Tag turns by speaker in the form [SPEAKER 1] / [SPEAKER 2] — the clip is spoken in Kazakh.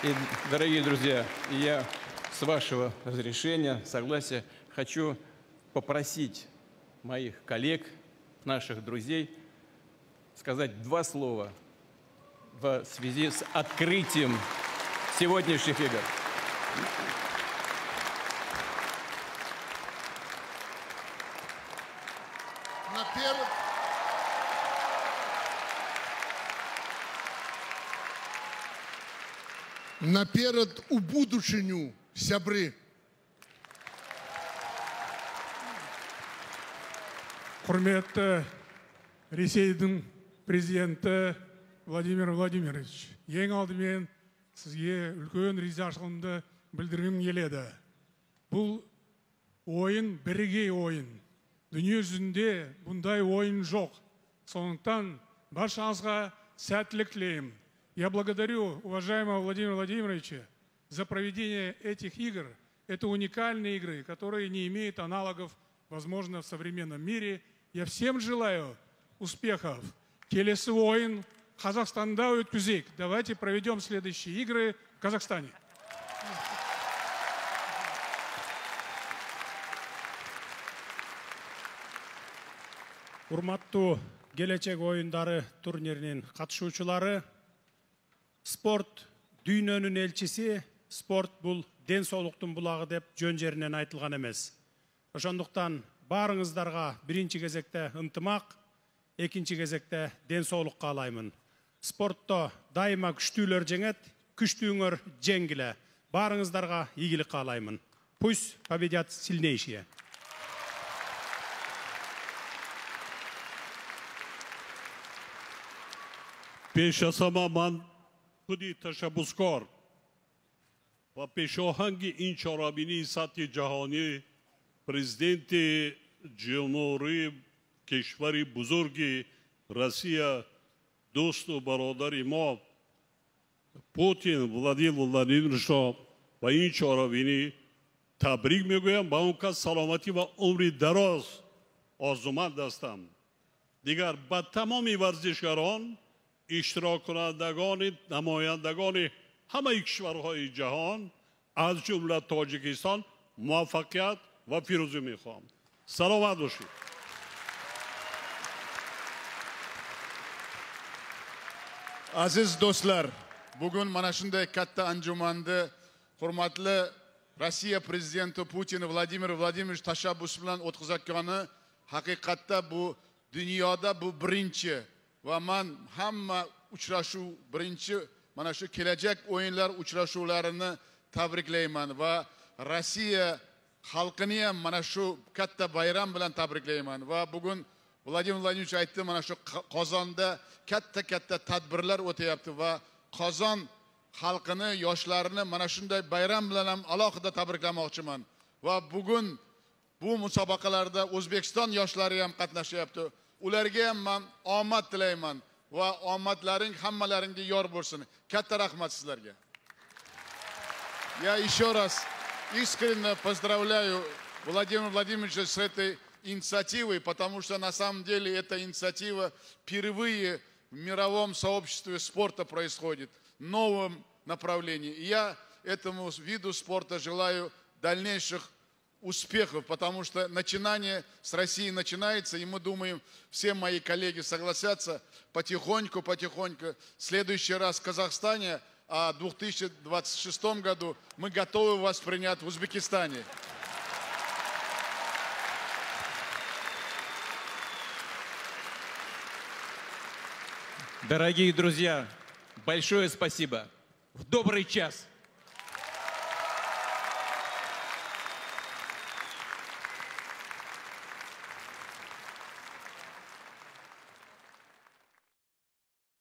[SPEAKER 1] И, дорогие друзья, я, с вашего разрешения, согласия, хочу попросить моих коллег, наших друзей, сказать два слова в связи с открытием сегодняшних игр.
[SPEAKER 2] Наперед у будущему, сябры.
[SPEAKER 3] Құрметті Ресейдің президенті Владимир Владимирович, ең алдымен сізге үлкен ризашылығымды білдіргім келеді. Бұл ойын бірегей ойын. Дүние жүзінде бұндай ойын жоқ. Сондықтан баршаңызға сәттілік тілеймін. Я благодарю уважаемого Владимира Владимировича за проведение этих игр. Это уникальные игры, которые не имеют аналогов, возможно, в современном мире. Я всем желаю успехов. Келесі ойын Казахстанда өткізейік. Давайте проведем следующие игры в Казахстане.
[SPEAKER 4] Урматтуу келечек ойындары турниринин катышуучулары, спорт дүйнөнүн элчиси, спорт бул ден соолуктун булагы деп жөн жеринен айтылган эмес. Ошондуктан баарыңыздарга биринчи кезекте ынтымак, экинчи кезекте ден соолук каалаймын. Спортто дайыма күчтүүлөр жеңет, күчтүүңөр жеңгиле. Баарыңыздарга ийгилик каалаймын. Пусть победят сильнейшие.
[SPEAKER 5] Пешасамаман خودی تشبسکار و پیشاهنگ این چهاربینی سطح جهانی پرزیدنت جمهوری کشور بزرگ روسیه دوست و برادر ما پوتین ولادیمیر ولادیمیرویچ را و این چهاربینی تبریک میگویم با اون که سلامتی و عمر دراز آرزومند هستم. دیگر با تمامی ورزشکاران اشتراک کنندگان نمایندگان همه کشورهای جهان از جمله تاجیکستان موفقیت و پیروزی میخوام. سلامت باشید.
[SPEAKER 2] Aziz do'stlar, bugun mana shunday katta anjumanni hurmatli Rossiya prezidenti Putin Vladimir Vladimirovich tashabbusi bilan o'tkazayotgani haqiqatda bu dunyoda bu birinchi va men hamma uchrashuv birinchi mana shu kelajak o'yinlar uchrashuvlarini tabriklayman va Rossiya xalqini ham mana shu katta bayram bilan tabriklayman va bugun Vladimir Vladimirovich aytdi, mana shu Qozonda katta tadbirlar o'tayapti va Qozon xalqini, yoshlarini mana shunday bayram bilan ham alohida tabriklamoqchiman va bugun bu musobaqalarda O'zbekiston yoshlari ham qatnashyapti. Ularga ham men omad tilayman va omadlaring hammalaringga yor bo'lsin. Katta rahmat sizlarga. Я еще раз искренне поздравляю Владимира Владимировича с этой инициативой, потому что на самом деле эта инициатива впервые в мировом сообществе спорта происходит, в новом направлении. И я этому виду спорта желаю дальнейших успехов, потому что начинание с России начинается, и мы думаем, все мои коллеги согласятся, потихоньку, в следующий раз в Казахстане, а в 2026 году мы готовы вас принять в Узбекистане.
[SPEAKER 1] Дорогие друзья, большое спасибо. В добрый час.